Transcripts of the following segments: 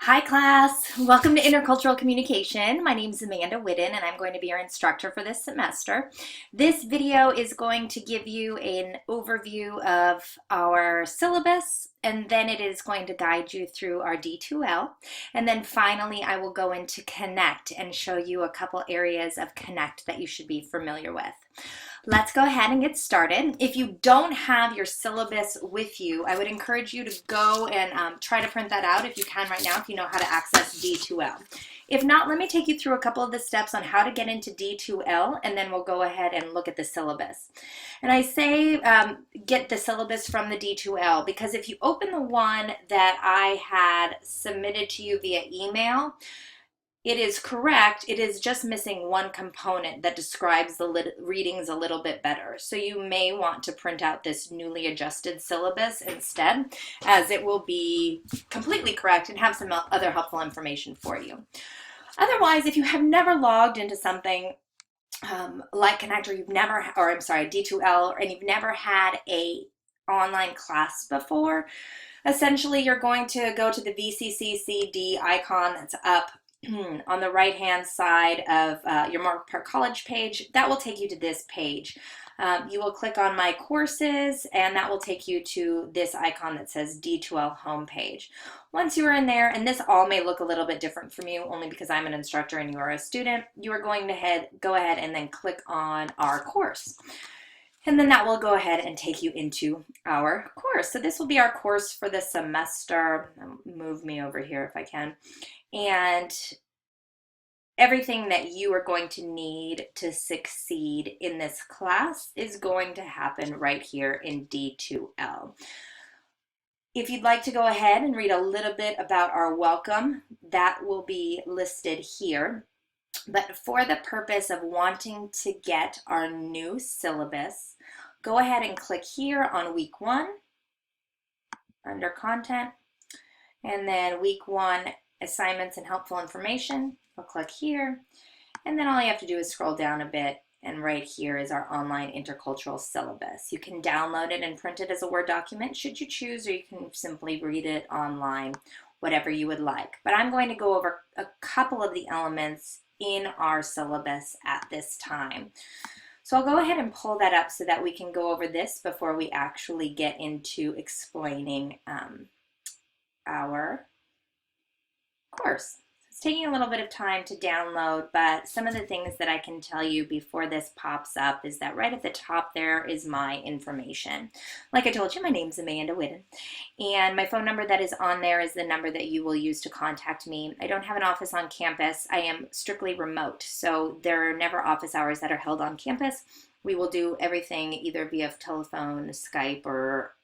Hi class, welcome to Intercultural Communication. My name is Amanda Whitten and I'm going to be your instructor for this semester. This video is going to give you an overview of our syllabus, and then it is going to guide you through our D2L. And then finally I will go into Connect and show you a couple areas of Connect that you should be familiar with. Let's go ahead and get started. If you don't have your syllabus with you, I would encourage you to go and try to print that out if you can right now, if you know how to access D2L. If not, let me take you through a couple of the steps on how to get into D2L, and then we'll go ahead and look at the syllabus. And I say get the syllabus from the D2L because if you open the one that I had submitted to you via email, it is correct. It is just missing one component that describes the readings a little bit better. So you may want to print out this newly adjusted syllabus instead, as it will be completely correct and have some other helpful information for you. Otherwise, if you have never logged into something like Connect, or D2L, and you've never had a online class before, essentially you're going to go to the VCCCD icon that's up on the right hand side of your Mark Park College page. That will take you to this page. You will click on my courses and that will take you to this icon that says D2L homepage. Once you are in there, and this all may look a little bit different from you only because I'm an instructor and you are a student, you are going to go ahead and then click on our course. And then that will go ahead and take you into our course. So this will be our course for the semester. Move me over here if I can. And everything that you are going to need to succeed in this class is going to happen right here in D2L. If you'd like to go ahead and read a little bit about our welcome, that will be listed here. But for the purpose of wanting to get our new syllabus, go ahead and click here on week 1 under content, and then week 1 assignments and helpful information. I'll click here, and then all you have to do is scroll down a bit, and right here is our online intercultural syllabus. You can download it and print it as a Word document should you choose, or you can simply read it online, whatever you would like. But I'm going to go over a couple of the elements in our syllabus at this time. So I'll go ahead and pull that up so that we can go over this before we actually get into explaining our course. It's taking a little bit of time to download, but some of the things that I can tell you before this pops up is that right at the top there is my information. Like I told you, my name's Amanda Whitten, and my phone number that is on there is the number that you will use to contact me. I don't have an office on campus. I am strictly remote, so there are never office hours that are held on campus. We will do everything either via telephone, Skype, or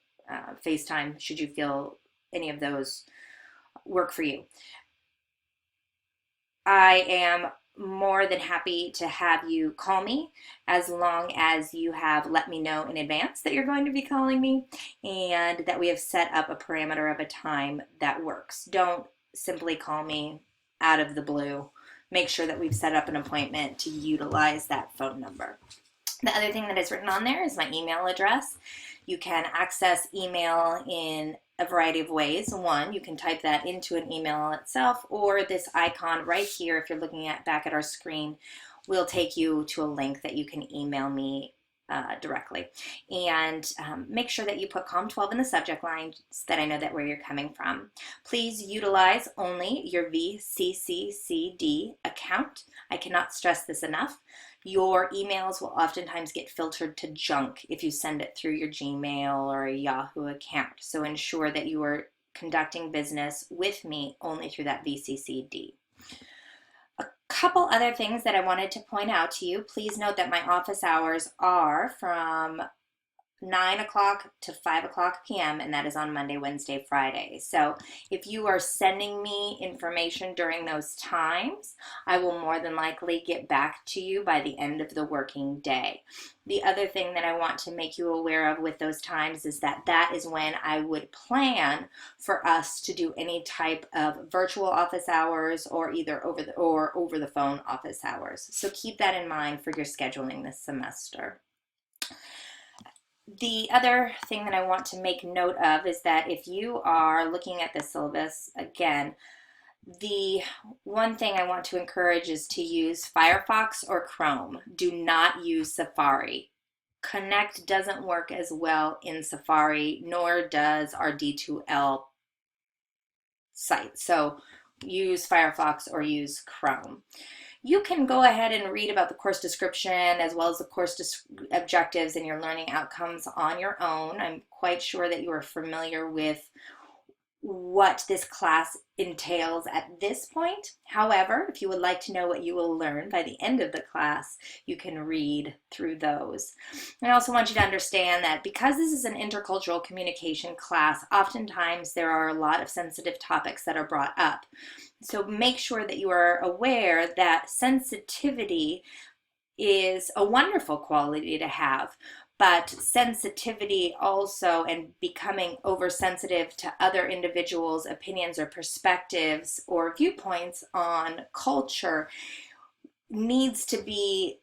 FaceTime, should you feel any of those work for you. I am more than happy to have you call me as long as you have let me know in advance that you're going to be calling me and that we have set up a parameter of a time that works. Don't simply call me out of the blue. Make sure that we've set up an appointment to utilize that phone number. The other thing that is written on there is my email address. You can access email in a variety of ways. One, you can type that into an email itself, or this icon right here, if you're looking back at our screen, will take you to a link that you can email me directly. And make sure that you put COM12 in the subject line so that I know that where you're coming from. Please utilize only your VCCCD account. I cannot stress this enough. Your emails will oftentimes get filtered to junk if you send it through your Gmail or a Yahoo account. So ensure that you are conducting business with me only through that VCCD. A couple other things that I wanted to point out to you. Please note that my office hours are from 9 o'clock to 5 o'clock p.m. and that is on Monday, Wednesday, Friday. So if you are sending me information during those times, I will more than likely get back to you by the end of the working day. The other thing that I want to make you aware of with those times is that that is when I would plan for us to do any type of virtual office hours or either over the phone office hours. So keep that in mind for your scheduling this semester. The other thing that I want to make note of is that if you are looking at the syllabus, again, The one thing I want to encourage is to use Firefox or Chrome. Do not use Safari. Connect doesn't work as well in Safari, nor does our D2L site. So use Firefox or use Chrome. You can go ahead and read about the course description as well as the course objectives and your learning outcomes on your own. I'm quite sure that you are familiar with what this class entails at this point. However, if you would like to know what you will learn by the end of the class, you can read through those. I also want you to understand that because this is an intercultural communication class, oftentimes there are a lot of sensitive topics that are brought up. So make sure that you are aware that sensitivity is a wonderful quality to have, but sensitivity also and becoming oversensitive to other individuals' opinions or perspectives or viewpoints on culture needs to be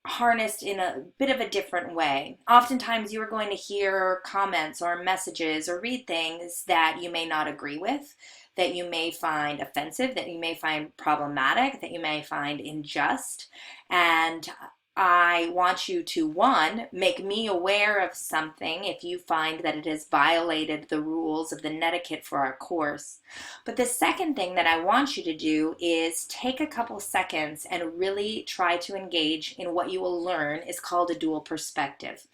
harnessed in a bit of a different way. Oftentimes you are going to hear comments or messages or read things that you may not agree with, that you may find offensive, that you may find problematic, that you may find unjust. And I want you to, one, make me aware of something if you find that it has violated the rules of the netiquette for our course. But the second thing that I want you to do is take a couple seconds and really try to engage in what you will learn is called a dual perspective.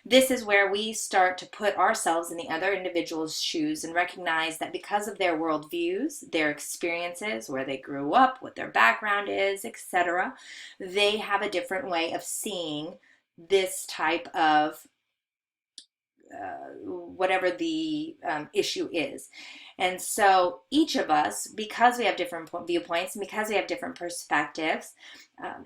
This is where we start to put ourselves in the other individual's shoes and recognize that because of their worldviews, their experiences, where they grew up, what their background is, etc., they have a different way of seeing this type of whatever the issue is. And so each of us, because we have different viewpoints and because we have different perspectives,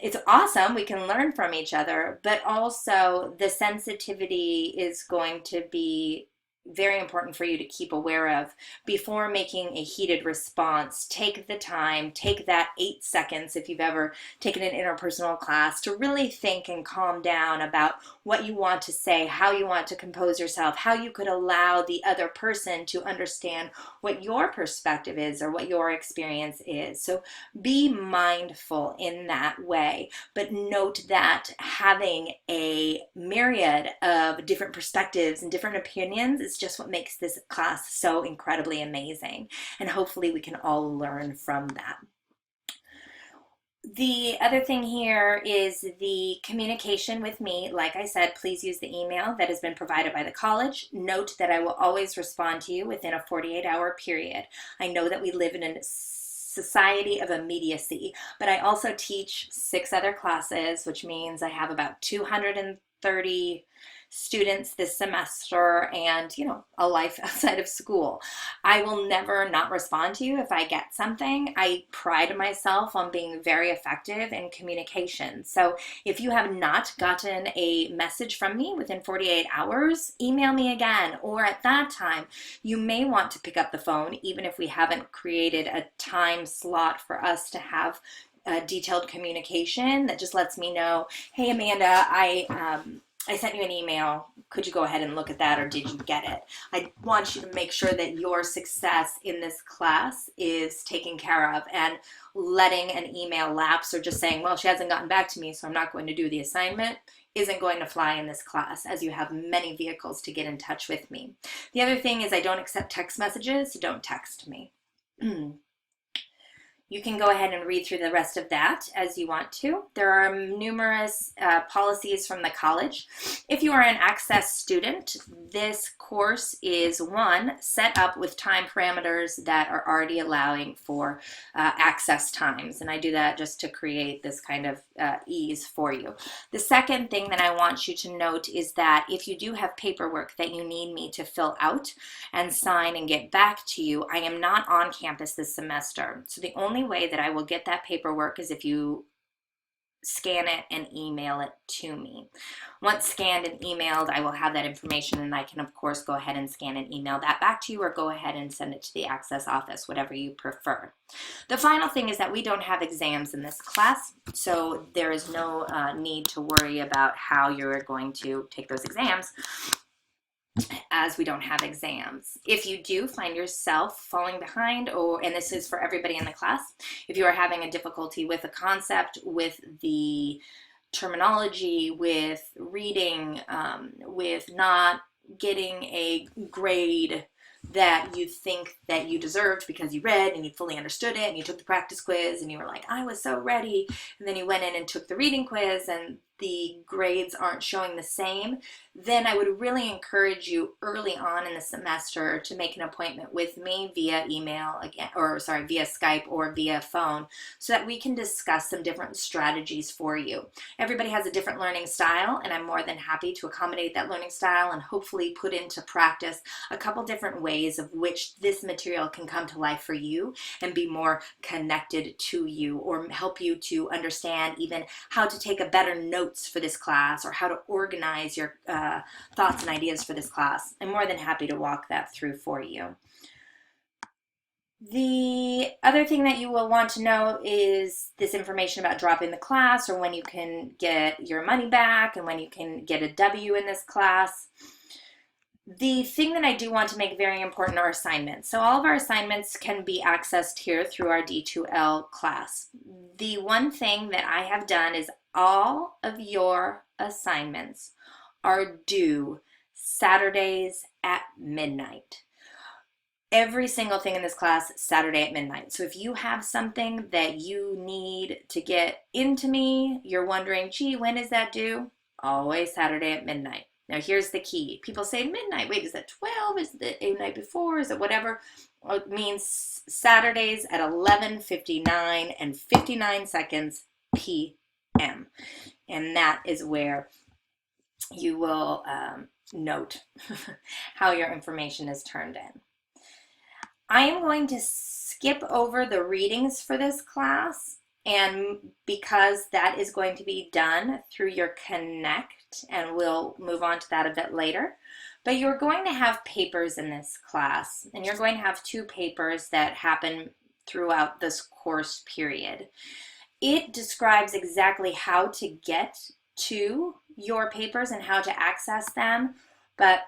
it's awesome. We can learn from each other, but also the sensitivity is going to be very important for you to keep aware of before making a heated response. Take the time, take that 8 seconds if you've ever taken an interpersonal class to really think and calm down about what you want to say, how you want to compose yourself, how you could allow the other person to understand what your perspective is or what your experience is. So be mindful in that way, but note that having a myriad of different perspectives and different opinions is just what makes this class so incredibly amazing. And hopefully we can all learn from that. The other thing here is the communication with me. Like I said, please use the email that has been provided by the college. Note that I will always respond to you within a 48-hour period. I know that we live in a society of immediacy, but I also teach 6 other classes, which means I have about 230 students this semester and, a life outside of school. I will never not respond to you if I get something. I pride myself on being very effective in communication. So if you have not gotten a message from me within 48 hours, email me again. Or at that time, you may want to pick up the phone, even if we haven't created a time slot for us to have detailed communication that just lets me know, hey, Amanda, I sent you an email. Could you go ahead and look at that, or did you get it? I want you to make sure that your success in this class is taken care of, and letting an email lapse or just saying, well, she hasn't gotten back to me, so I'm not going to do the assignment, isn't going to fly in this class, as you have many vehicles to get in touch with me. The other thing is I don't accept text messages, so don't text me. You can go ahead and read through the rest of that as you want to. There are numerous policies from the college. If you are an Access student, this course is, one, set up with time parameters that are already allowing for access times. And I do that just to create this kind of ease for you. The second thing that I want you to note is that if you do have paperwork that you need me to fill out and sign and get back to you, I am not on campus this semester. So the only way that I will get that paperwork is if you scan it and email it to me. Once scanned and emailed, I will have that information, and I can of course go ahead and scan and email that back to you, or go ahead and send it to the Access office, whatever you prefer. The final thing is that we don't have exams in this class, so there is no need to worry about how you're going to take those exams. as we don't have exams. If you do find yourself falling behind, and this is for everybody in the class, if you are having a difficulty with a concept, with the terminology, with reading, with not getting a grade that you think that you deserved because you read and you fully understood it and you took the practice quiz and you were like, I was so ready, and then you went in and took the reading quiz and the grades aren't showing the same, then I would really encourage you early on in the semester to make an appointment with me via email again, or sorry, via Skype or via phone, so that we can discuss some different strategies for you. Everybody has a different learning style, and I'm more than happy to accommodate that learning style and hopefully put into practice a couple different ways of which this material can come to life for you and be more connected to you, or help you to understand even how to take a better notes for this class, or how to organize your thoughts and ideas for this class. I'm more than happy to walk that through for you. The other thing that you will want to know is this information about dropping the class, or when you can get your money back and when you can get a W in this class. The thing that I do want to make very important are assignments. So all of our assignments can be accessed here through our D2L class. The one thing that I have done is all of your assignments are due Saturdays at midnight. Every single thing in this class, Saturday at midnight. So if you have something that you need to get into me, you're wondering, gee, when is that due? Always Saturday at midnight. Now here's the key. People say midnight. Wait, is that 12? Is it the night before? Is it whatever? Well, it means Saturdays at 11:59 and 59 seconds p.m. And that is where you will note how your information is turned in. I am going to skip over the readings for this class, and because that is going to be done through your Connect, and we'll move on to that a bit later. But you're going to have papers in this class, and you're going to have 2 papers that happen throughout this course period. It describes exactly how to get to your papers and how to access them, but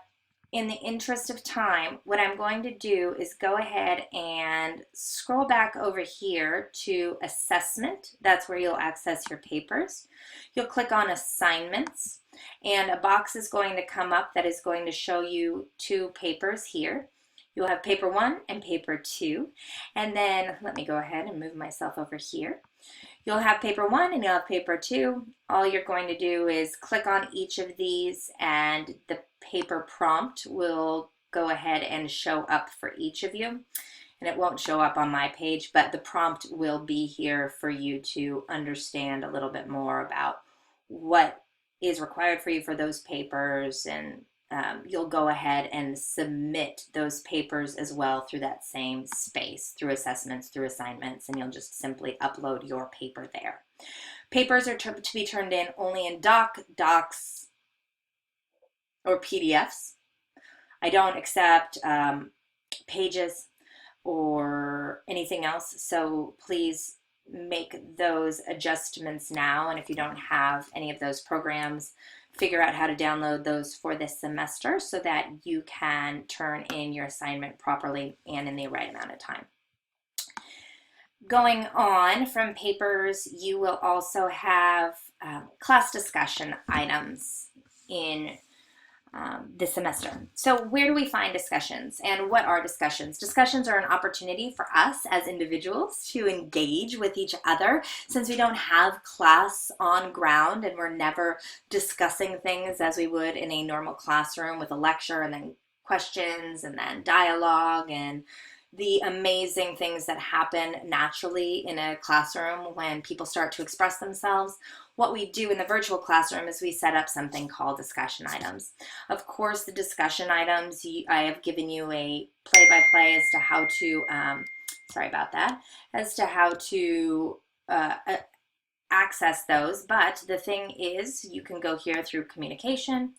in the interest of time, what I'm going to do is go ahead and scroll back over here to Assessment. That's where you'll access your papers. You'll click on Assignments, and a box is going to come up that is going to show you 2 papers here. You'll have paper 1 and paper 2, and then let me go ahead and move myself over here. You'll have paper 1 and you'll have paper 2. All you're going to do is click on each of these, and the paper prompt will go ahead and show up for each of you. And it won't show up on my page, but the prompt will be here for you to understand a little bit more about what is required for you for those papers, and you'll go ahead and submit those papers as well through that same space, through assessments, through assignments, and you'll just simply upload your paper there. Papers are to be turned in only in docs, or PDFs. I don't accept pages or anything else, so please make those adjustments now, and if you don't have any of those programs, figure out how to download those for this semester so that you can turn in your assignment properly and in the right amount of time. Going on from papers, you will also have class discussion items in this semester. So where do we find discussions, and what are discussions? Discussions are an opportunity for us as individuals to engage with each other, since we don't have class on ground and we're never discussing things as we would in a normal classroom with a lecture and then questions and then dialogue and the amazing things that happen naturally in a classroom when people start to express themselves. What we do in the virtual classroom is we set up something called discussion items. Of course, the discussion items, I have given you a play-by-play as to how to, sorry about that, as to how to access those. But the thing is, you can go here through communication,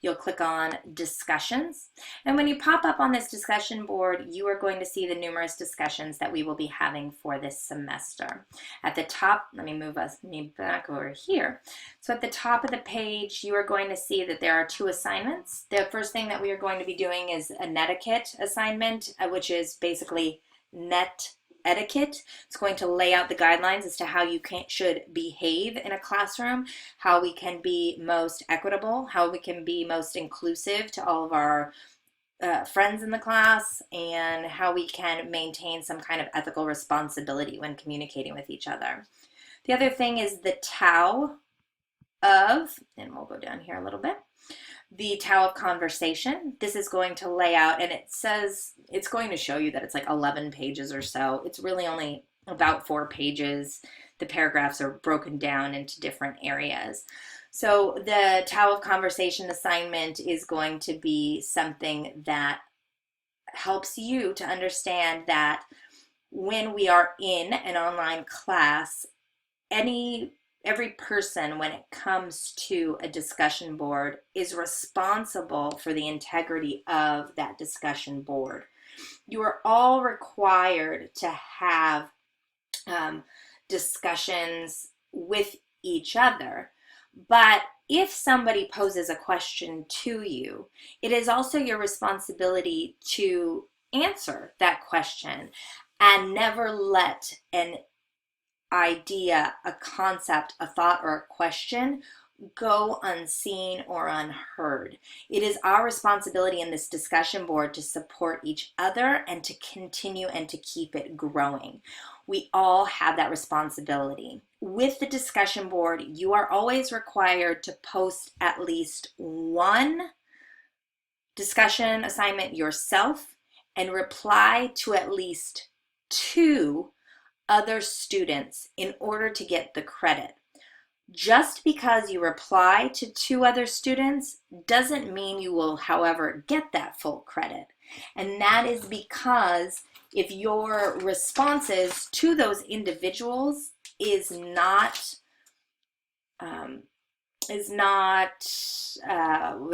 you'll click on discussions. And when you pop up on this discussion board, you are going to see the numerous discussions that we will be having for this semester. At the top, let me move me back over here. So at the top of the page, you are going to see that there are 2 assignments. The first thing that we are going to be doing is a netiquette assignment, which is basically net etiquette. It's going to lay out the guidelines as to how you should behave in a classroom, how we can be most equitable, how we can be most inclusive to all of our friends in the class, and how we can maintain some kind of ethical responsibility when communicating with each other. The other thing is the Tao of, and we'll go down here a little bit, the Tao of Conversation. This is going to lay out, and it says, it's going to show you that it's like 11 pages or so. It's really only about 4 pages. The paragraphs are broken down into different areas. So the Tao of Conversation assignment is going to be something that helps you to understand that when we are in an online class, every person, when it comes to a discussion board, is responsible for the integrity of that discussion board. You are all required to have discussions with each other, but if somebody poses a question to you, it is also your responsibility to answer that question and never let an idea, a concept, a thought, or a question go unseen or unheard. It is our responsibility in this discussion board to support each other and to continue and to keep it growing. We all have that responsibility. With the discussion board, you are always required to post at least 1 discussion assignment yourself and reply to at least 2 other students in order to get the credit. Just because you reply to 2 other students doesn't mean you will, however, get that full credit. And that is because if your responses to those individuals is not what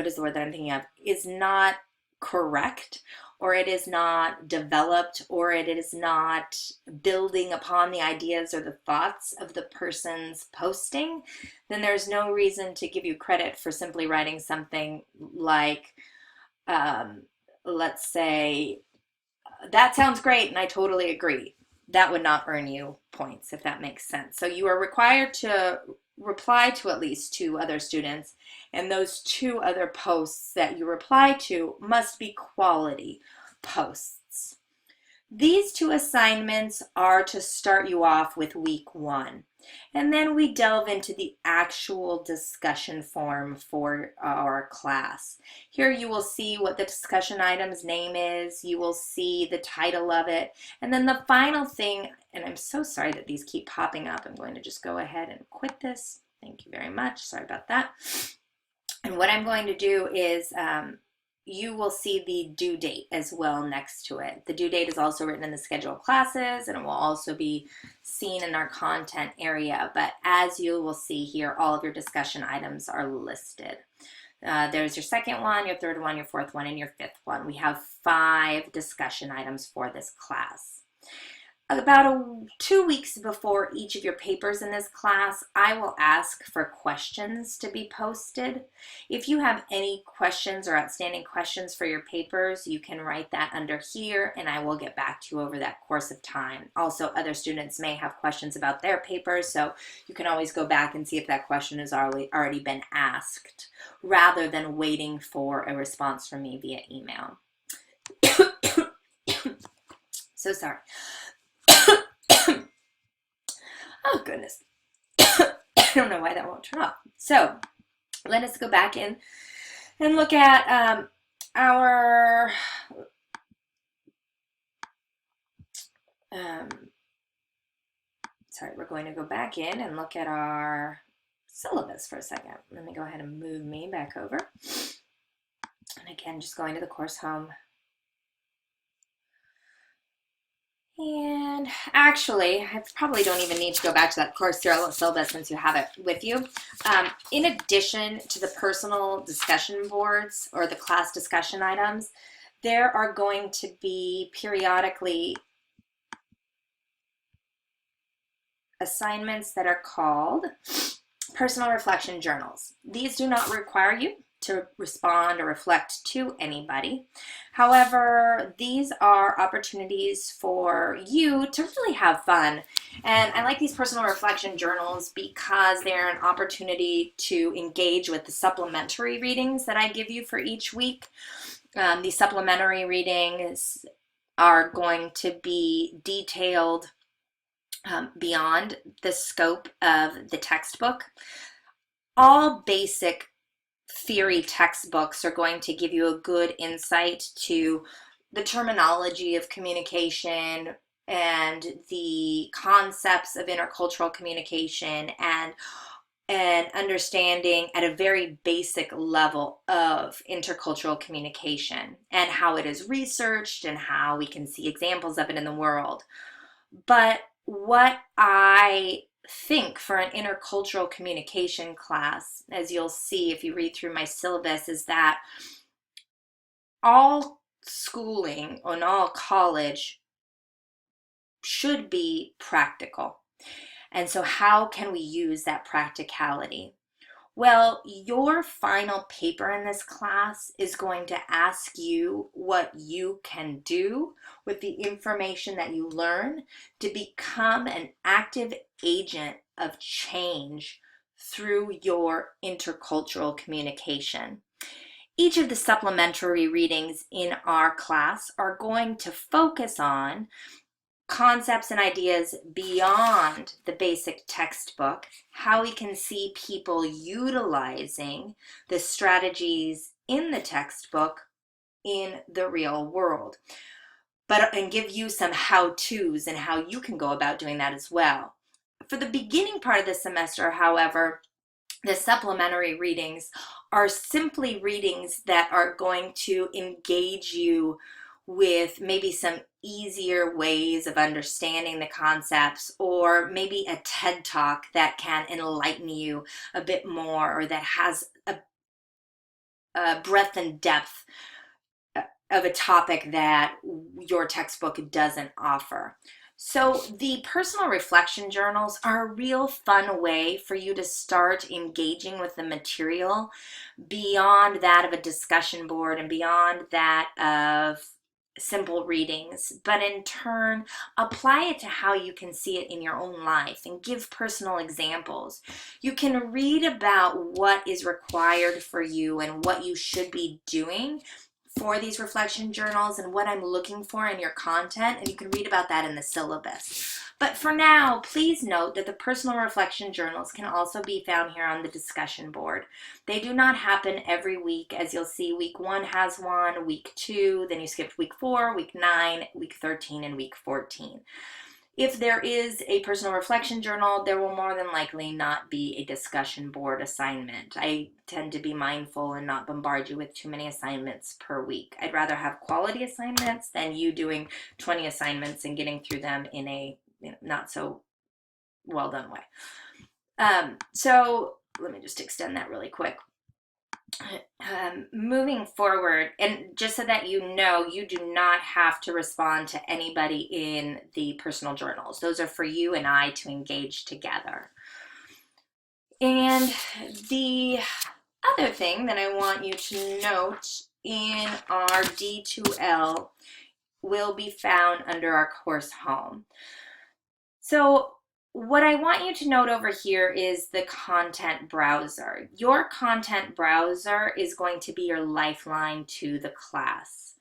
is the word that I'm thinking of, is not correct, or it is not developed, or it is not building upon the ideas or the thoughts of the person's posting, then there's no reason to give you credit for simply writing something like, let's say, that sounds great and I totally agree. That would not earn you points, if that makes sense. So you are required to reply to at least 2 other students, and those 2 other posts that you reply to must be quality posts. These 2 assignments are to start you off with week 1, and then we delve into the actual discussion form for our class. Here you will see what the discussion item's name is, you will see the title of it, and then the final thing, and I'm so sorry that these keep popping up, I'm going to just go ahead and quit this. Thank you very much, sorry about that. And what I'm going to do is you will see the due date as well next to it. The due date is also written in the schedule of classes, and it will also be seen in our content area. But as you will see here, all of your discussion items are listed. There's your second one, your third one, your fourth one, and your fifth one. We have 5 discussion items for this class. About 2 weeks before each of your papers in this class, I will ask for questions to be posted. If you have any questions or outstanding questions for your papers, you can write that under here, and I will get back to you over that course of time. Also, other students may have questions about their papers, so you can always go back and see if that question has already been asked, rather than waiting for a response from me via email. So sorry. Oh, goodness. I don't know why that won't turn off. So let us go back in and look at our we're going to go back in and look at our syllabus for a second. Let me go ahead and move me back over. And again, just going to the course home. And And actually, I probably don't even need to go back to that course syllabus since you have it with you. In addition to the personal discussion boards or the class discussion items, there are going to be periodically assignments that are called personal reflection journals. These do not require you to respond or reflect to anybody. However, these are opportunities for you to really have fun. And I like these personal reflection journals because they're an opportunity to engage with the supplementary readings that I give you for each week. These supplementary readings are going to be detailed beyond the scope of the textbook. All basic theory textbooks are going to give you a good insight to the terminology of communication and the concepts of intercultural communication and understanding at a very basic level of intercultural communication and how it is researched and how we can see examples of it in the world. But what I think for an intercultural communication class, as you'll see if you read through my syllabus, is that all schooling and all college should be practical. And so how can we use that practicality? Well, your final paper in this class is going to ask you what you can do with the information that you learn to become an active agent of change through your intercultural communication. Each of the supplementary readings in our class are going to focus on concepts and ideas beyond the basic textbook, how we can see people utilizing the strategies in the textbook in the real world, and give you some how-tos and how you can go about doing that as well. For the beginning part of the semester, however, the supplementary readings are simply readings that are going to engage you with maybe some easier ways of understanding the concepts, or maybe a TED Talk that can enlighten you a bit more, or that has a breadth and depth of a topic that your textbook doesn't offer. So the personal reflection journals are a real fun way for you to start engaging with the material beyond that of a discussion board and beyond that of simple readings, but in turn apply it to how you can see it in your own life and give personal examples. You can read about what is required for you and what you should be doing for these reflection journals and what I'm looking for in your content, and you can read about that in the syllabus. But for now, please note that the personal reflection journals can also be found here on the discussion board. They do not happen every week. As you'll see, week 1 has one, week 2, then you skipped week 4, week 9, week 13, and week 14. If there is a personal reflection journal, there will more than likely not be a discussion board assignment. I tend to be mindful and not bombard you with too many assignments per week. I'd rather have quality assignments than you doing 20 assignments and getting through them in a not so well done way. So let me just extend that really quick. Moving forward, and just so that you know, you do not have to respond to anybody in the personal journals. Those are for you and I to engage together. And the other thing that I want you to note in our D2L will be found under our course home. So what I want you to note over here is the content browser. Your content browser is going to be your lifeline to the class.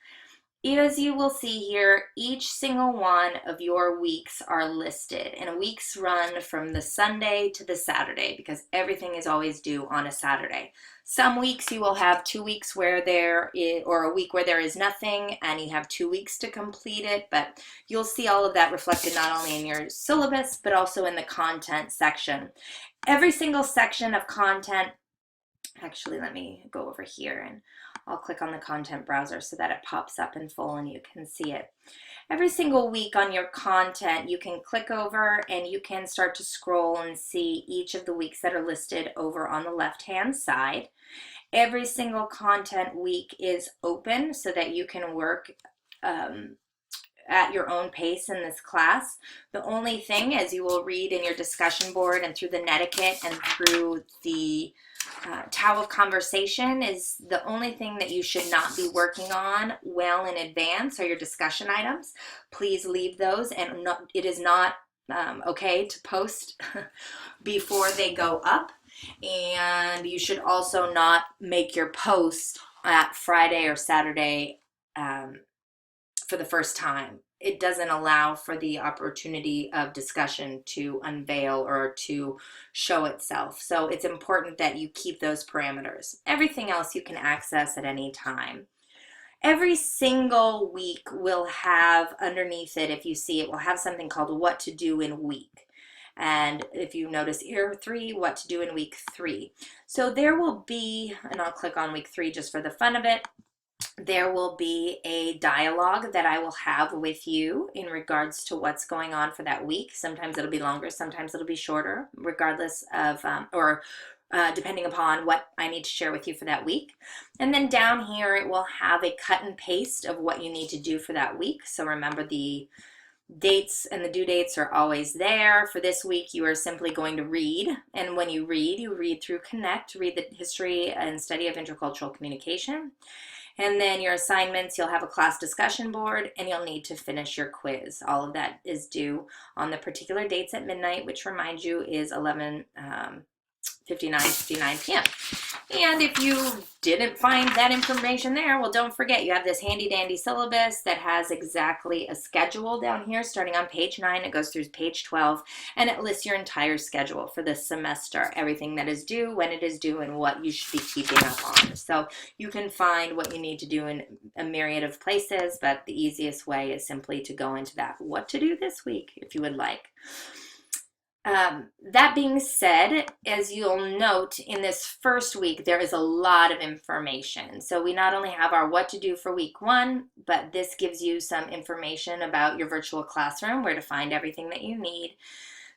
As you will see here, each single one of your weeks are listed, and weeks run from the Sunday to the Saturday because everything is always due on a Saturday. Some weeks you will have 2 weeks where there is, or a week where there is nothing, and you have 2 weeks to complete it, but you'll see all of that reflected not only in your syllabus, but also in the content section. Every single section of content, actually let me go over here and I'll click on the content browser so that it pops up in full and you can see it. Every single week on your content, you can click over and you can start to scroll and see each of the weeks that are listed over on the left-hand side. Every single content week is open so that you can work at your own pace in this class. The only thing, as you will read in your discussion board and through the netiquette and through the Tao of Conversation, is the only thing that you should not be working on well in advance are your discussion items. Please leave those, and it is not okay to post before they go up. And you should also not make your post at Friday or Saturday for the first time. It doesn't allow for the opportunity of discussion to unveil or to show itself. So it's important that you keep those parameters. Everything else you can access at any time. Every single week will have underneath it, if you see it, will have something called what to do in week. And if you notice here 3, what to do in week 3. So there will be, and I'll click on week 3 just for the fun of it, there will be a dialogue that I will have with you in regards to what's going on for that week. Sometimes it'll be longer, sometimes it'll be shorter, regardless of, depending upon what I need to share with you for that week. And then down here, it will have a cut and paste of what you need to do for that week. So remember, the dates and the due dates are always there. For this week, you are simply going to read. And when you read through Connect, read the history and study of intercultural communication. And then your assignments, you'll have a class discussion board, and you'll need to finish your quiz. All of that is due on the particular dates at midnight, which, remind you, is 11:59 p.m. And if you didn't find that information there, well, don't forget, you have this handy dandy syllabus that has exactly a schedule down here starting on page 9. It goes through page 12, and it lists your entire schedule for this semester, everything that is due, when it is due, and what you should be keeping up on. So you can find what you need to do in a myriad of places, but the easiest way is simply to go into that what to do this week, if you would like. That being said, as you'll note, in this first week, there is a lot of information. So we not only have our what to do for week 1, but this gives you some information about your virtual classroom, where to find everything that you need.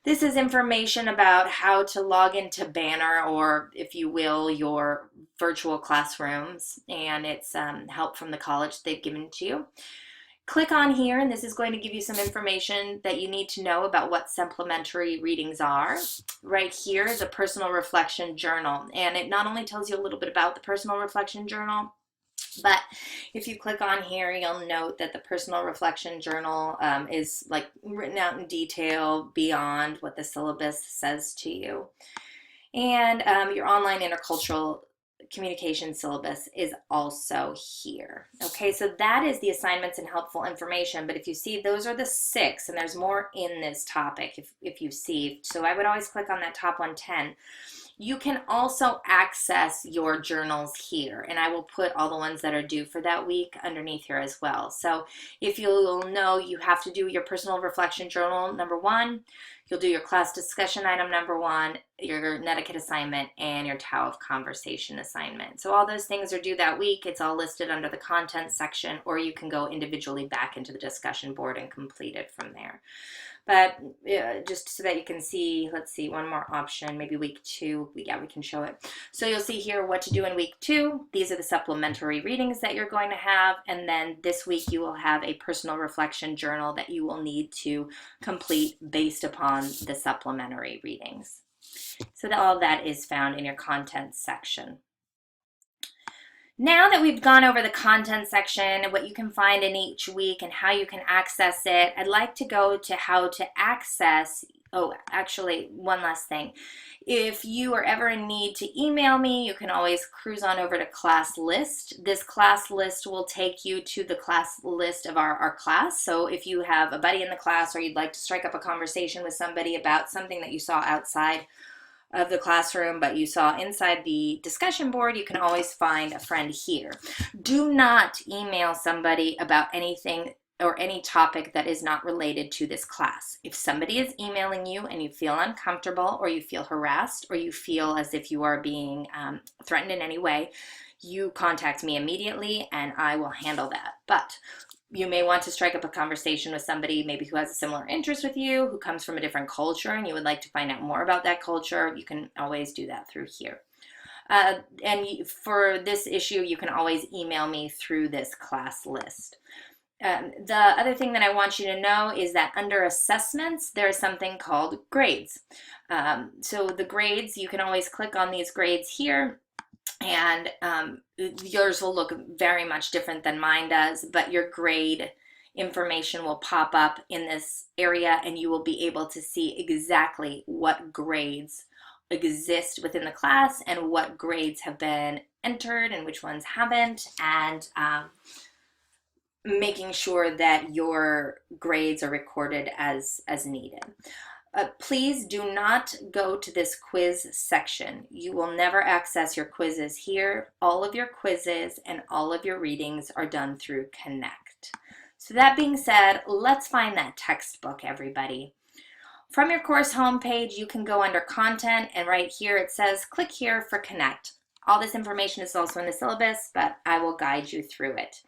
This is information about how to log into Banner, or if you will, your virtual classrooms, and it's help from the college they've given to you. Click on here, and this is going to give you some information that you need to know about what supplementary readings are. Right here is a personal reflection journal, and it not only tells you a little bit about the personal reflection journal, but if you click on here, you'll note that the personal reflection journal is like written out in detail beyond what the syllabus says to you. And your online intercultural communication syllabus is also here. Okay, so that is the assignments and helpful information, but if you see, those are the 6, and there's more in this topic if you see. So I would always click on that top 110. You can also access your journals here, and I will put all the ones that are due for that week underneath here as well. So if you'll know, you have to do your personal reflection journal number 1, you'll do your class discussion item number 1, your netiquette assignment, and your Tao of Conversation assignment. So all those things are due that week. It's all listed under the content section, or you can go individually back into the discussion board and complete it from there. But just so that you can see, let's see, one more option, maybe week 2. Yeah, we can show it. So you'll see here what to do in week 2. These are the supplementary readings that you're going to have. And then this week you will have a personal reflection journal that you will need to complete based upon the supplementary readings. So all of that is found in your content section. Now that we've gone over the content section, what you can find in each week and how you can access it, I'd like to go to how to access, actually, one last thing. If you are ever in need to email me, you can always cruise on over to class list. This class list will take you to the class list of our class. So if you have a buddy in the class, or you'd like to strike up a conversation with somebody about something that you saw outside of the classroom but you saw inside the discussion board, you can always find a friend here. Do not email somebody about anything or any topic that is not related to this class. If somebody is emailing you and you feel uncomfortable, or you feel harassed, or you feel as if you are being threatened in any way, you contact me immediately and I will handle that. But you may want to strike up a conversation with somebody maybe who has a similar interest with you, who comes from a different culture, and you would like to find out more about that culture. You can always do that through here. And for this issue, you can always email me through this class list. The other thing that I want you to know is that under assessments, there's something called grades. So the grades, you can always click on these grades here, and yours will look very much different than mine does, but your grade information will pop up in this area, and you will be able to see exactly what grades exist within the class and what grades have been entered and which ones haven't, and making sure that your grades are recorded as needed. Please do not go to this quiz section. You will never access your quizzes here. All of your quizzes and all of your readings are done through Connect. So that being said, let's find that textbook, everybody. From your course homepage, you can go under Content, and right here it says, click here for Connect. All this information is also in the syllabus, but I will guide you through it.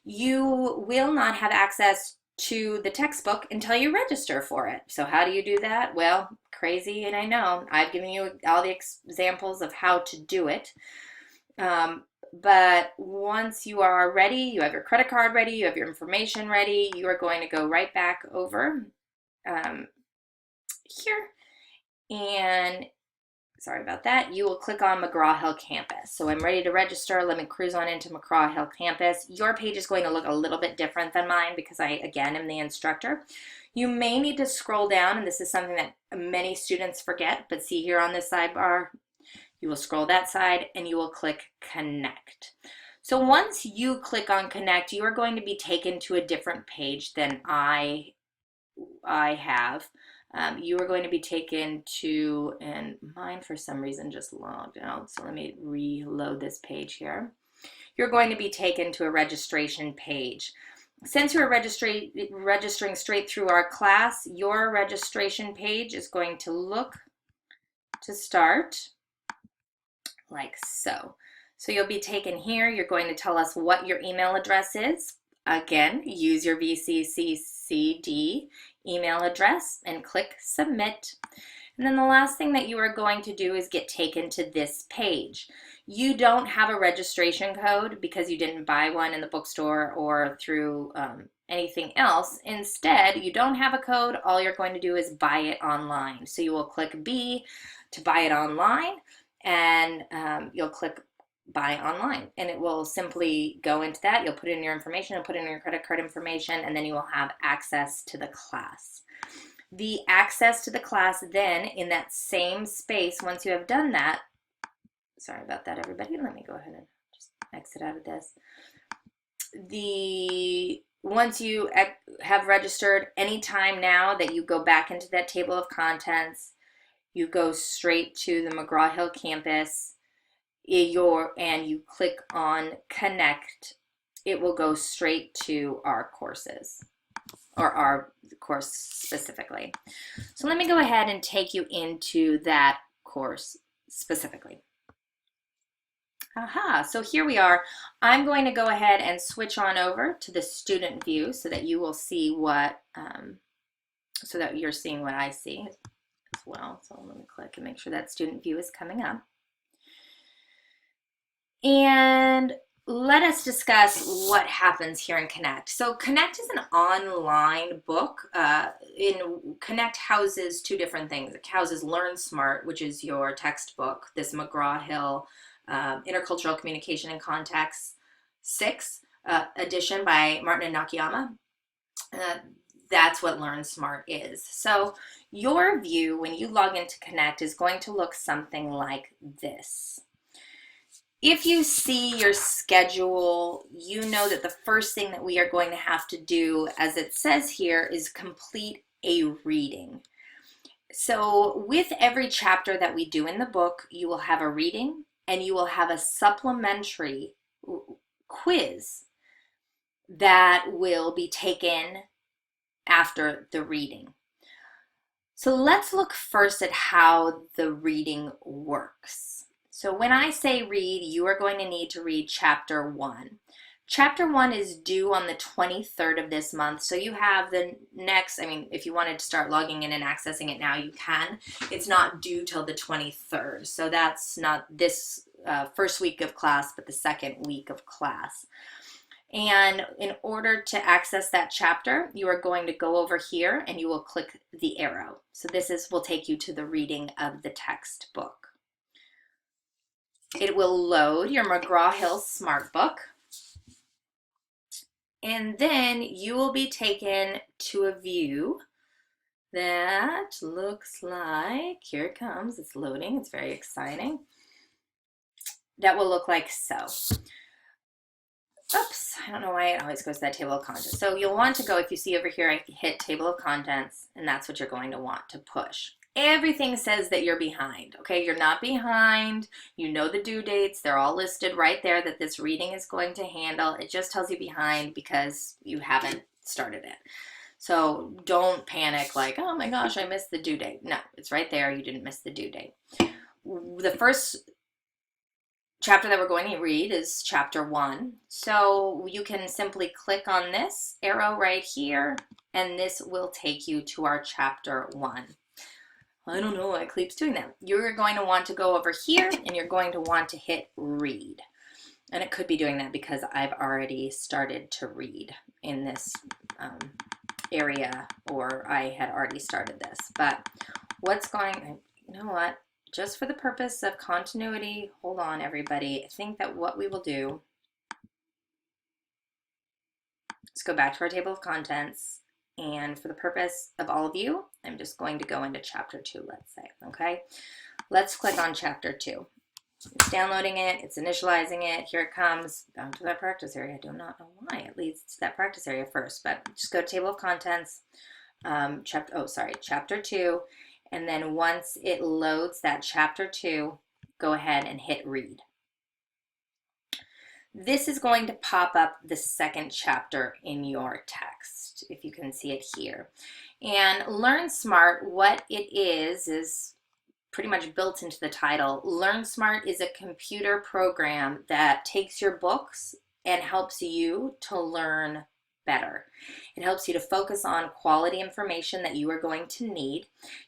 You will not have access to the textbook until you register for it. So how do you do that? Well, crazy, and I know. I've given you all the examples of how to do it. But once you are ready, you have your credit card ready, you have your information ready, you are going to go right back over here, and sorry about that, you will click on McGraw-Hill Campus. So I'm ready to register. Let me cruise on into McGraw-Hill Campus. Your page is going to look a little bit different than mine because I, again, am the instructor. You may need to scroll down, and this is something that many students forget, but see here on this sidebar, you will scroll that side and you will click Connect. So once you click on Connect, you are going to be taken to a different page than I have. You are going to be taken to, and mine for some reason just logged out, so let me reload this page here. You're going to be taken to a registration page. Since you're registering straight through our class, your registration page is going to look to start like so. So you'll be taken here. You're going to tell us what your email address is. Again, use your VCCCD email address and click Submit. And then the last thing that you are going to do is get taken to this page. You don't have a registration code because you didn't buy one in the bookstore or through anything else. Instead, you don't have a code. All you're going to do is buy it online. So you will click B to buy it online, and you'll click Buy online, and it will simply go into that. You'll put in your information, you'll put in your credit card information, and then you will have access to the class. The access to the class then, in that same space, once you have done that, sorry about that, everybody, let me go ahead and just exit out of this. Once you have registered, anytime now that you go back into that table of contents, you go straight to the McGraw-Hill campus, and you click on Connect, it will go straight to our courses, or our course specifically. So let me go ahead and take you into that course specifically. Aha, so here we are. I'm going to go ahead and switch on over to the student view so that you will see what, so that you're seeing what I see as well. So let me click and make sure that student view is coming up. And let us discuss what happens here in Connect. So Connect is an online book. Connect houses two different things. It houses LearnSmart, which is your textbook, this McGraw-Hill Intercultural Communication and Context 6 edition by Martin and Nakayama. That's what LearnSmart is. So your view when you log into Connect is going to look something like this. If you see your schedule, you know that the first thing that we are going to have to do, as it says here, is complete a reading. So with every chapter that we do in the book, you will have a reading and you will have a supplementary quiz that will be taken after the reading. So let's look first at how the reading works. So when I say read, you are going to need to read chapter 1. Chapter 1 is due on the 23rd of this month, so you have the next, if you wanted to start logging in and accessing it now, you can. It's not due till the 23rd, so that's not this first week of class, but the second week of class. And in order to access that chapter, you are going to go over here and you will click the arrow. So this will take you to the reading of the textbook. It will load your McGraw-Hill Smart Book. And then you will be taken to a view that looks like, here it comes, it's loading, it's very exciting. That will look like so. Oops, I don't know why it always goes to that table of contents. So you'll want to go, if you see over here, I hit table of contents, and that's what you're going to want to push. Everything says that you're behind, okay? You're not behind. You know the due dates. They're all listed right there that this reading is going to handle. It just tells you behind because you haven't started it. So don't panic like, oh my gosh, I missed the due date. No, it's right there. You didn't miss the due date. The first chapter that we're going to read is chapter 1. So you can simply click on this arrow right here, and this will take you to our chapter 1. I don't know why it keeps doing that. You're going to want to go over here and you're going to want to hit read. And it could be doing that because I've already started to read in this area, or I had already started this. But you know what? Just for the purpose of continuity, hold on everybody. I think that what we will do, let's go back to our table of contents. And for the purpose of all of you, I'm just going to go into chapter 2, let's say, okay? Let's click on chapter 2. It's downloading it, it's initializing it, here it comes, down to that practice area. I do not know why it leads to that practice area first, but just go to table of contents, chapter 2, and then once it loads that chapter 2, go ahead and hit read. This is going to pop up the second chapter in your text, if you can see it here. And LearnSmart, what it is pretty much built into the title. LearnSmart is a computer program that takes your books and helps you to learn better. It helps you to focus on quality information that you are going to need.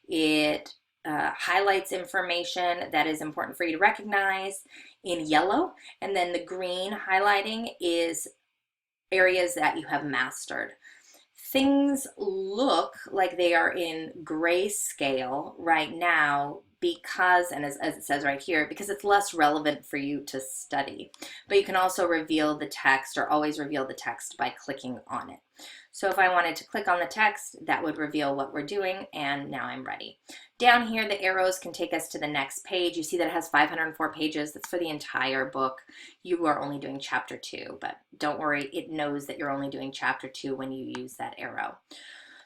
It highlights information that is important for you to recognize in yellow, and then the green highlighting is areas that you have mastered. Things look like they are in grayscale right now because, and as it says right here, because it's less relevant for you to study. But you can also reveal the text, or always reveal the text, by clicking on it. So if I wanted to click on the text, that would reveal what we're doing, and now I'm ready. Down here, the arrows can take us to the next page. You see that it has 504 pages. That's for the entire book. You are only doing chapter 2, but don't worry, it knows that you're only doing chapter 2 when you use that arrow.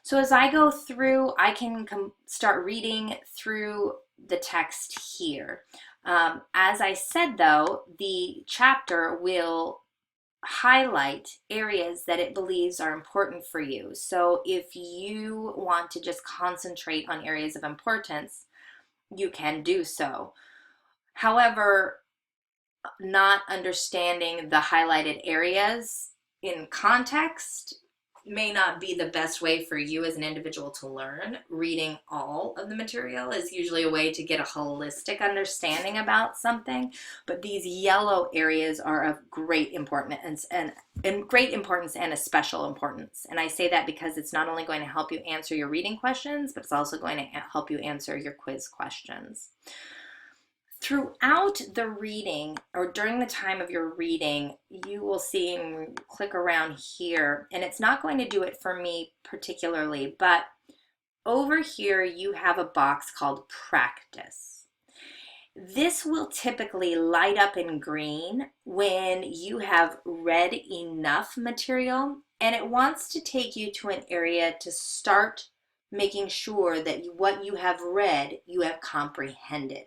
So as I go through, I can start reading through the text here. As I said though, the chapter will highlight areas that it believes are important for you. So if you want to just concentrate on areas of importance, you can do so. However, not understanding the highlighted areas in context may not be the best way for you as an individual to learn. Reading all of the material is usually a way to get a holistic understanding about something, but these yellow areas are of great importance and a special importance. And I say that because it's not only going to help you answer your reading questions, but it's also going to help you answer your quiz questions. Throughout the reading, or during the time of your reading, you will see, and click around here, and it's not going to do it for me particularly, but over here you have a box called practice. This will typically light up in green when you have read enough material, and it wants to take you to an area to start making sure that what you have read, you have comprehended.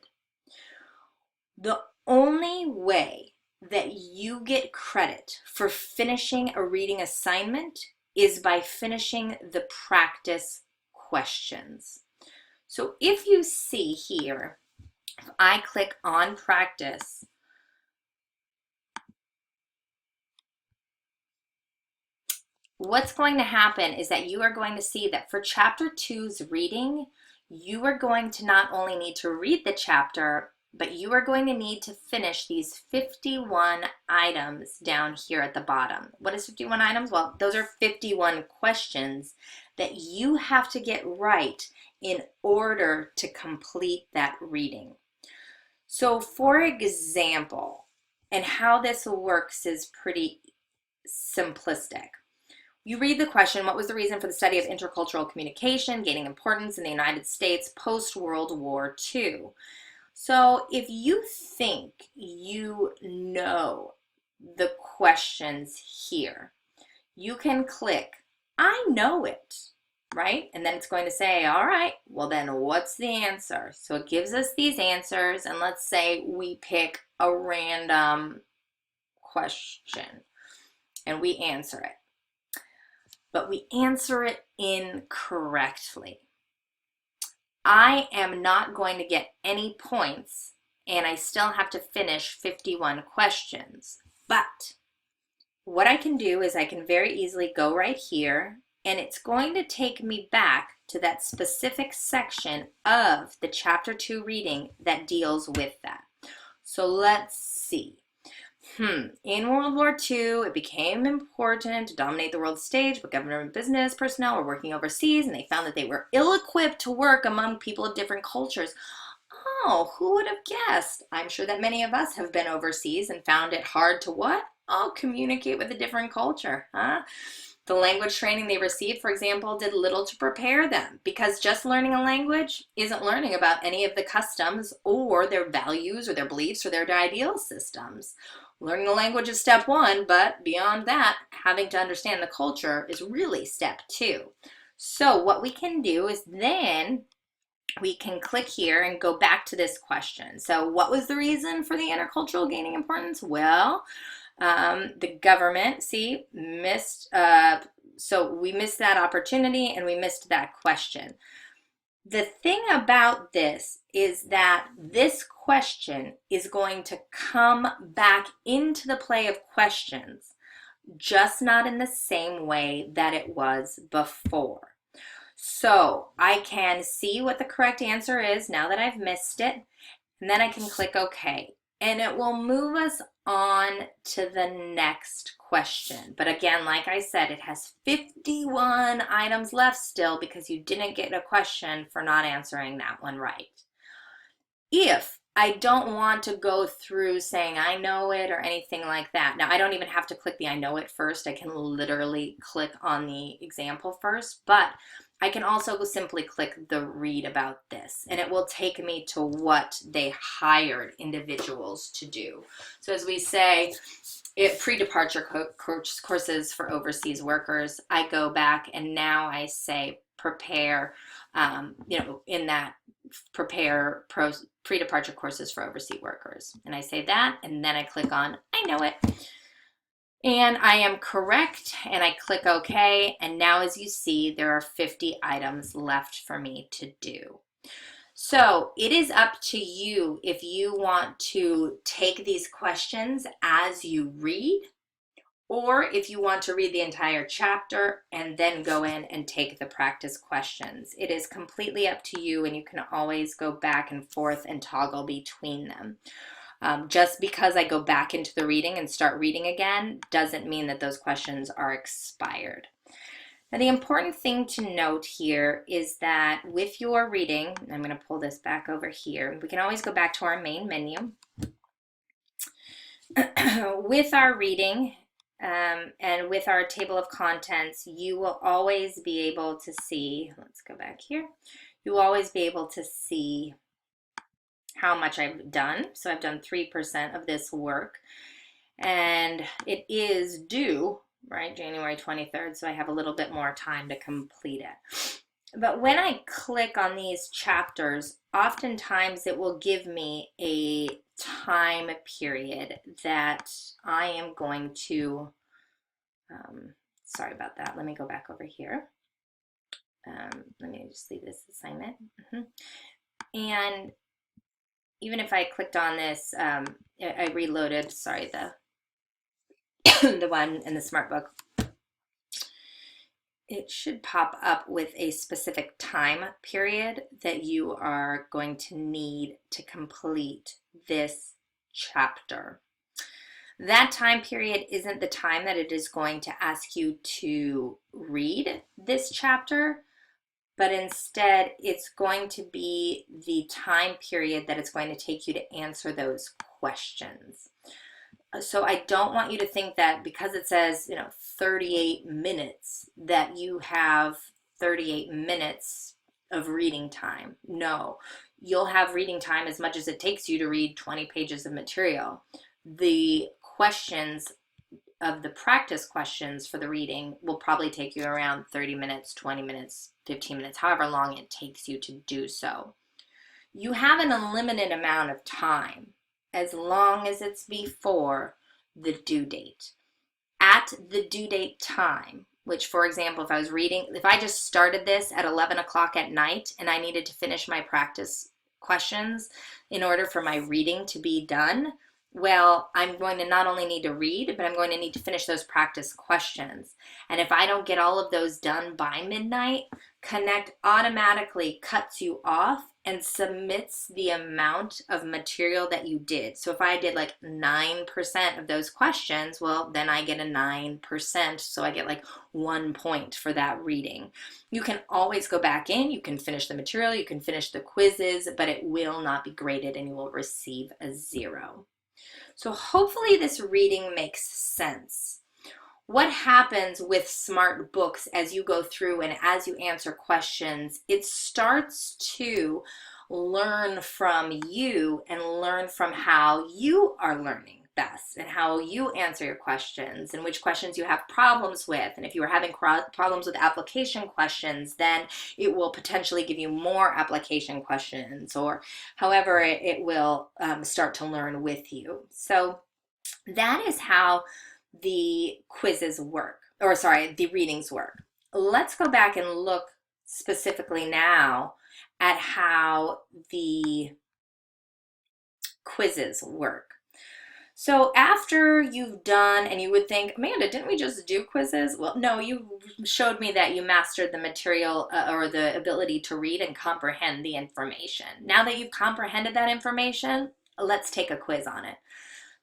The only way that you get credit for finishing a reading assignment is by finishing the practice questions. So if you see here, if I click on practice, what's going to happen is that you are going to see that for chapter 2's reading, you are going to not only need to read the chapter, but you are going to need to finish these 51 items down here at the bottom. What is 51 items? Well, those are 51 questions that you have to get right in order to complete that reading. So for example, and how this works is pretty simplistic. You read the question, what was the reason for the study of intercultural communication gaining importance in the United States post-World War II? So if you think you know the questions here, you can click, I know it, right? And then it's going to say, all right, well then what's the answer? So it gives us these answers, and let's say we pick a random question and we answer it. But we answer it incorrectly. I am not going to get any points, and I still have to finish 51 questions. But what I can do is I can very easily go right here, and it's going to take me back to that specific section of the chapter 2 reading that deals with that. So let's see. In World War II, it became important to dominate the world stage, but government business personnel were working overseas, and they found that they were ill-equipped to work among people of different cultures. Oh, who would have guessed? I'm sure that many of us have been overseas and found it hard to what? Oh, communicate with a different culture, huh? The language training they received, for example, did little to prepare them, because just learning a language isn't learning about any of the customs or their values or their beliefs or their ideal systems. Learning the language is step 1, but beyond that, having to understand the culture is really step 2. So what we can do is then we can click here and go back to this question. So what was the reason for the intercultural gaining importance? Well, the government, see, missed, so we missed that opportunity and we missed that question. The thing about this is that this question is going to come back into the play of questions, just not in the same way that it was before. So I can see what the correct answer is now that I've missed it, and then I can click OK. And it will move us on to the next question. But again, like I said, it has 51 items left still because you didn't get a question for not answering that one right. If I don't want to go through saying I know it or anything like that. Now, I don't even have to click the I know it first. I can literally click on the example first, but I can also simply click the read about this, and it will take me to what they hired individuals to do. So as we say, pre-departure courses for overseas workers, I go back and now I say prepare, in that prepare pre-departure courses for overseas workers. And I say that, and then I click on I know it. And I am correct, and I click OK, and now as you see, there are 50 items left for me to do. So it is up to you if you want to take these questions as you read, or if you want to read the entire chapter and then go in and take the practice questions. It is completely up to you, and you can always go back and forth and toggle between them. Just because I go back into the reading and start reading again doesn't mean that those questions are expired. Now, the important thing to note here is that with your reading, I'm going to pull this back over here. We can always go back to our main menu. With our reading and with our table of contents, you will always be able to see, let's go back here, you will always be able to see how much I've done. So I've done 3% of this work, and it is due, right, January 23rd, so I have a little bit more time to complete it. But when I click on these chapters, oftentimes it will give me a time period that I am going to, sorry about that, let me go back over here. Let me just leave this assignment. And even if I clicked on this, I reloaded, sorry, the the one in the Smart Book, it should pop up with a specific time period that you are going to need to complete this chapter. That time period isn't the time that it is going to ask you to read this chapter, but instead it's going to be the time period that it's going to take you to answer those questions. So I don't want you to think that because it says, 38 minutes, that you have 38 minutes of reading time. No, you'll have reading time as much as it takes you to read 20 pages of material. The questions of the practice questions for the reading will probably take you around 30 minutes, 20 minutes, 15 minutes, however long it takes you to do so. You have an unlimited amount of time as long as it's before the due date. At the due date time, which, for example, if I just started this at 11 o'clock at night and I needed to finish my practice questions in order for my reading to be done, well, I'm going to not only need to read, but I'm going to need to finish those practice questions. And if I don't get all of those done by midnight, Connect automatically cuts you off and submits the amount of material that you did. So if I did like 9% of those questions, well, then I get a 9%. So I get like 1 point for that reading. You can always go back in, you can finish the material, you can finish the quizzes, but it will not be graded and you will receive a 0. So hopefully this reading makes sense. What happens with Smart Books as you go through and as you answer questions, it starts to learn from you and learn from how you are learning best and how you answer your questions and which questions you have problems with. And if you are having problems with application questions, then it will potentially give you more application questions, or however it will start to learn with you. So that is how the quizzes work, or sorry, the readings work. Let's go back and look specifically now at how the quizzes work. So after you've done, and you would think, Amanda, didn't we just do quizzes? Well, no, you showed me that you mastered the material or the ability to read and comprehend the information. Now that you've comprehended that information, let's take a quiz on it.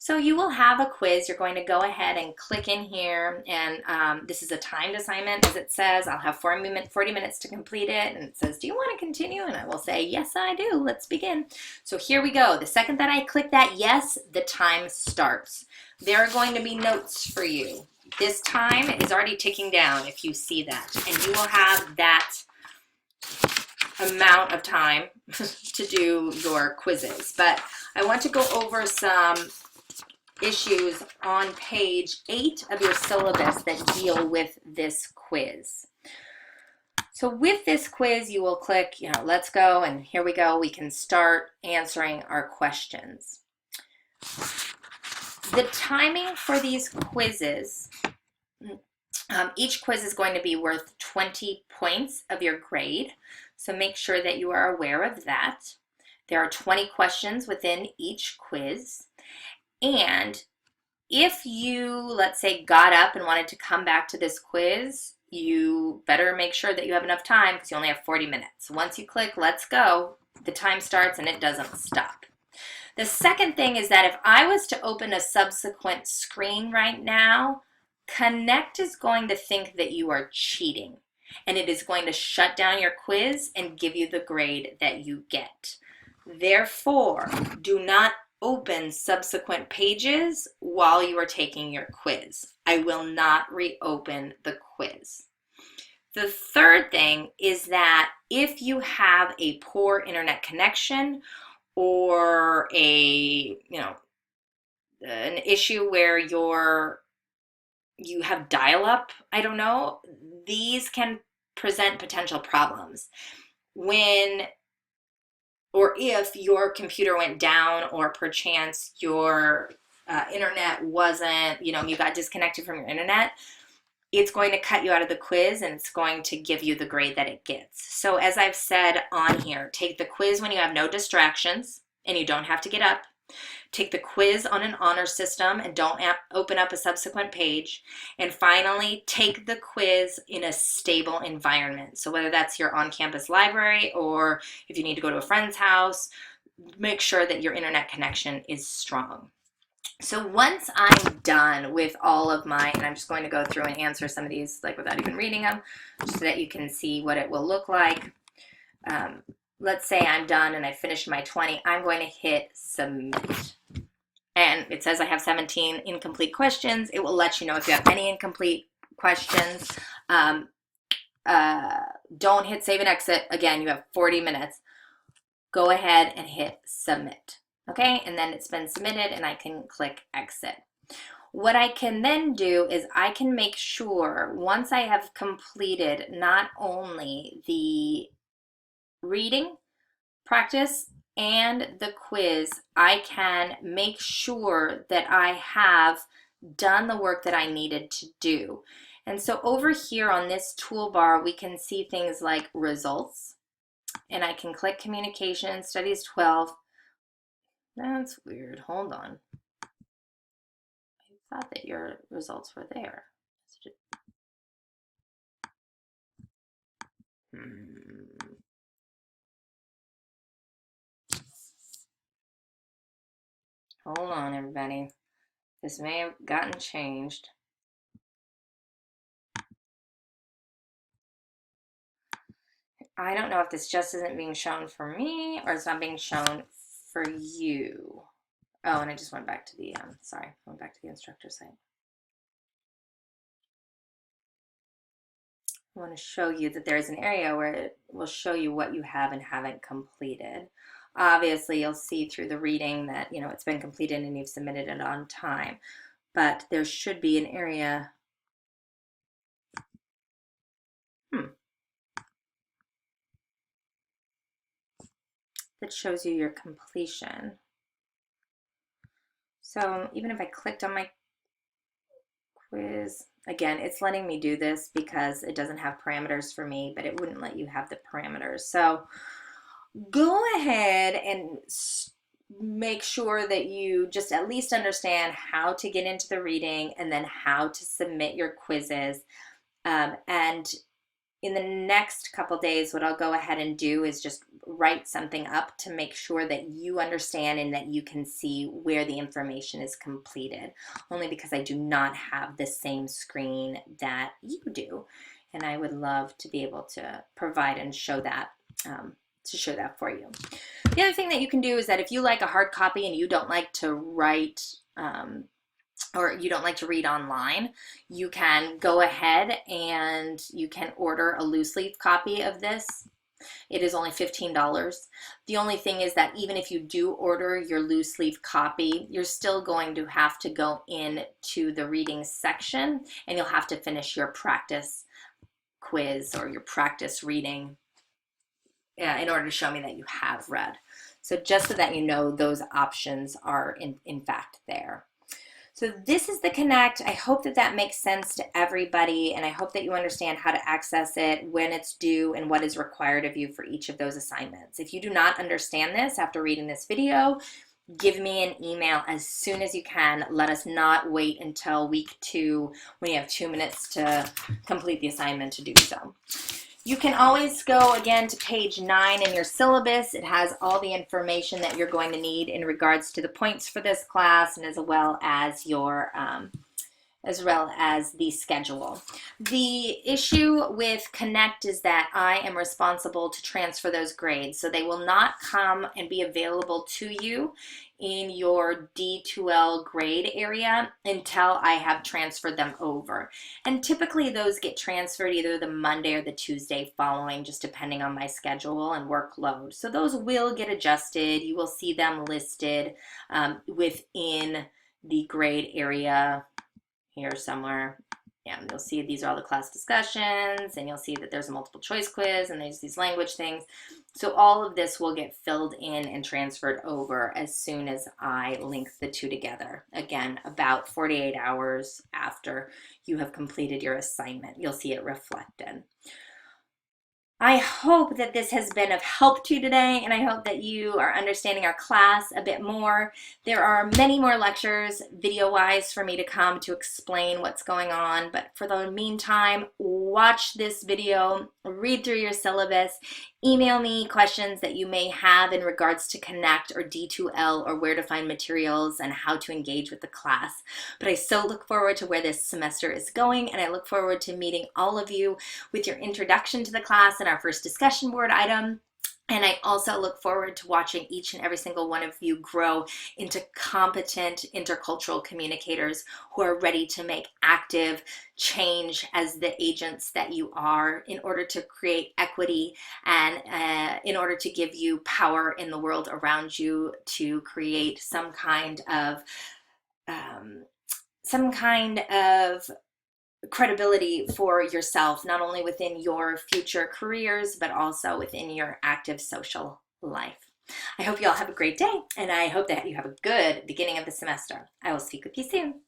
So you will have a quiz. You're going to go ahead and click in here, and this is a timed assignment, as it says. I'll have 40 minutes to complete it, and it says, do you want to continue? And I will say, yes, I do. Let's begin. So here we go. The second that I click that yes, the time starts. There are going to be notes for you. This time is already ticking down, if you see that, and you will have that amount of time to do your quizzes. But I want to go over some issues on page 8 of your syllabus that deal with this quiz. So with this quiz, you will click, let's go, and here we go. We can start answering our questions. The timing for these quizzes, each quiz is going to be worth 20 points of your grade. So make sure that you are aware of that. There are 20 questions within each quiz. And if you, let's say, got up and wanted to come back to this quiz, you better make sure that you have enough time because you only have 40 minutes. Once you click, let's go, the time starts and it doesn't stop. The second thing is that if I was to open a subsequent screen right now, Connect is going to think that you are cheating, and it is going to shut down your quiz and give you the grade that you get. Therefore, do not open subsequent pages while you are taking your quiz. I will not reopen the quiz. The third thing is that if you have a poor internet connection or an issue where you have dial-up, I don't know, these can present potential problems. If your computer went down, or perchance your internet wasn't, you got disconnected from your internet, it's going to cut you out of the quiz and it's going to give you the grade that it gets. So as I've said on here, take the quiz when you have no distractions. and you don't have to get up. Take the quiz on an honor system and don't open up a subsequent page. And finally, take the quiz in a stable environment. So whether that's your on-campus library or if you need to go to a friend's house, make sure that your internet connection is strong. So once I'm done with all of my, and I'm just going to go through and answer some of these like without even reading them, just so that you can see what it will look like. Let's say I'm done and I finished my 20, I'm going to hit submit. And it says I have 17 incomplete questions. It will let you know if you have any incomplete questions. Don't hit save and exit. Again, you have 40 minutes. Go ahead and hit submit. Okay, and then it's been submitted and I can click exit. What I can then do is I can make sure once I have completed not only the reading practice and the quiz, I can make sure that I have done the work that I needed to do. And so over here on this toolbar, we can see things like results, and I can click communication, studies 12. That's weird. Hold on. I thought that your results were there. Hold on, everybody. This may have gotten changed. I don't know if this just isn't being shown for me or it's not being shown for you. Oh, and I just went back to the, went back to the instructor site. I want to show you that there's an area where it will show you what you have and haven't completed. Obviously, you'll see through the reading that, it's been completed and you've submitted it on time. But there should be an area. That shows you your completion. So even if I clicked on my quiz, again, it's letting me do this because it doesn't have parameters for me, but it wouldn't let you have the parameters. So go ahead and make sure that you just at least understand how to get into the reading and then how to submit your quizzes. And in the next couple days, what I'll go ahead and do is just write something up to make sure that you understand and that you can see where the information is completed, only because I do not have the same screen that you do. And I would love to be able to provide and show that, for you. The other thing that you can do is that if you like a hard copy and you don't like to write, or you don't like to read online, you can go ahead and you can order a loose leaf copy of this. It is only $15. The only thing is that even if you do order your loose leaf copy, you're still going to have to go into the reading section and you'll have to finish your practice quiz or your practice reading in order to show me that you have read. So just so that you know, those options are in fact there. So this is the Connect. I hope that that makes sense to everybody, and I hope that you understand how to access it, when it's due, and what is required of you for each of those assignments. If you do not understand this after reading this video, give me an email as soon as you can. Let us not wait until week 2 when you have 2 minutes to complete the assignment to do so. You can always go again to page 9 in your syllabus. It has all the information that you're going to need in regards to the points for this class, and as well as your the schedule. The issue with Connect is that I am responsible to transfer those grades, so they will not come and be available to you in your D2L grade area until I have transferred them over. And typically those get transferred either the Monday or the Tuesday following, just depending on my schedule and workload. So those will get adjusted. You will see them listed within the grade area here somewhere. Yeah, and you'll see these are all the class discussions, and you'll see that there's a multiple choice quiz, and there's these language things. So all of this will get filled in and transferred over as soon as I link the two together. Again, about 48 hours after you have completed your assignment, you'll see it reflected. I hope that this has been of help to you today, and I hope that you are understanding our class a bit more. There are many more lectures video-wise for me to come to explain what's going on, but for the meantime, watch this video, read through your syllabus, email me questions that you may have in regards to Connect or D2L or where to find materials and how to engage with the class. But I so look forward to where this semester is going, and I look forward to meeting all of you with your introduction to the class and our first discussion board item. And I also look forward to watching each and every single one of you grow into competent intercultural communicators who are ready to make active change as the agents that you are in order to create equity and in order to give you power in the world around you to create um, some kind of credibility for yourself, not only within your future careers, but also within your active social life. I hope you all have a great day, and I hope that you have a good beginning of the semester. I will speak with you soon.